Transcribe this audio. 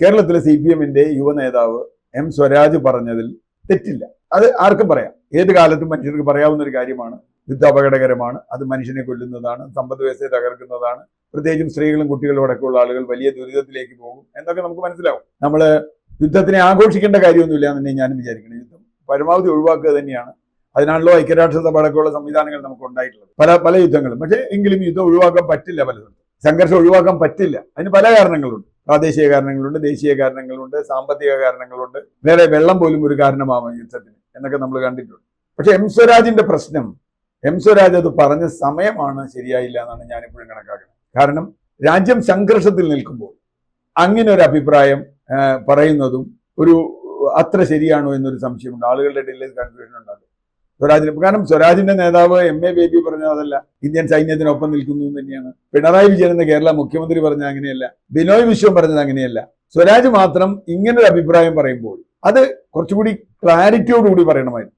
കേരളത്തിലെ CPM-ന്റെ യുവ നേതാവ് M. സ്വരാജ് പറഞ്ഞതിൽ തെറ്റില്ല. അത് ആർക്കും പറയാം, ഏത് കാലത്തും മനുഷ്യർക്ക് പറയാവുന്ന ഒരു കാര്യമാണ്. യുദ്ധം അപകടകരമാണ്, അത് മനുഷ്യനെ കൊല്ലുന്നതാണ്, സമ്പദ് വ്യവസ്ഥയെ തകർക്കുന്നതാണ്, പ്രത്യേകിച്ചും സ്ത്രീകളും കുട്ടികളും അടക്കമുള്ള ആളുകൾ വലിയ ദുരിതത്തിലേക്ക് പോകും എന്നൊക്കെ നമുക്ക് മനസ്സിലാവും. നമ്മൾ യുദ്ധത്തിനെ ആഘോഷിക്കേണ്ട കാര്യമൊന്നുമില്ല എന്ന് തന്നെ ഞാനും വിചാരിക്കണം. യുദ്ധം പരമാവധി ഒഴിവാക്കുക തന്നെയാണ്. അതിനാണല്ലോ ഐക്യരാഷ്ട്രസഭ അടക്കമുള്ള സംവിധാനങ്ങൾ നമുക്ക് ഉണ്ടായിട്ടുള്ളത്, പല യുദ്ധങ്ങളും. പക്ഷേ എങ്കിലും യുദ്ധം ഒഴിവാക്കാൻ പറ്റില്ല, പലതും സംഘർഷം ഒഴിവാക്കാൻ പറ്റില്ല. അതിന് പല കാരണങ്ങളുണ്ട്. പ്രാദേശിക കാരണങ്ങളുണ്ട്, ദേശീയ കാരണങ്ങളുണ്ട്, സാമ്പത്തിക കാരണങ്ങളുണ്ട്, വേറെ വെള്ളം പോലും ഒരു കാരണമാവാം യുദ്ധത്തിന് എന്നൊക്കെ നമ്മൾ കണ്ടിട്ടുണ്ട്. പക്ഷെ M. സ്വരാജിന്റെ പ്രശ്നം, M. സ്വരാജ് അത് പറഞ്ഞ സമയമാണ് ശരിയായില്ല എന്നാണ് ഞാനിപ്പോഴും കണക്കാക്കുന്നത്. കാരണം രാജ്യം സംഘർഷത്തിൽ നിൽക്കുമ്പോൾ അങ്ങനെ ഒരു അഭിപ്രായം പറയുന്നതും അത്ര ശരിയാണോ എന്നൊരു സംശയമുണ്ട്. ആളുകളുടെ ഇടയിൽ കൺഫ്യൂഷൻ ഉണ്ടാകും സ്വരാജിന്. കാരണം സ്വരാജിന്റെ നേതാവ് MA ബേബി പറഞ്ഞത് അതല്ല, ഇന്ത്യൻ സൈന്യത്തിനൊപ്പം നിൽക്കുന്നു എന്ന് തന്നെയാണ്. പിണറായി വിജയൻ എന്ന കേരള മുഖ്യമന്ത്രി പറഞ്ഞത് അങ്ങനെയല്ല, ബിനോയ് വിശ്വം പറഞ്ഞത് അങ്ങനെയല്ല. സ്വരാജ് മാത്രം ഇങ്ങനൊരു അഭിപ്രായം പറയുമ്പോൾ അത് കുറച്ചുകൂടി ക്ലാരിറ്റിയോടുകൂടി പറയണമായിരുന്നു.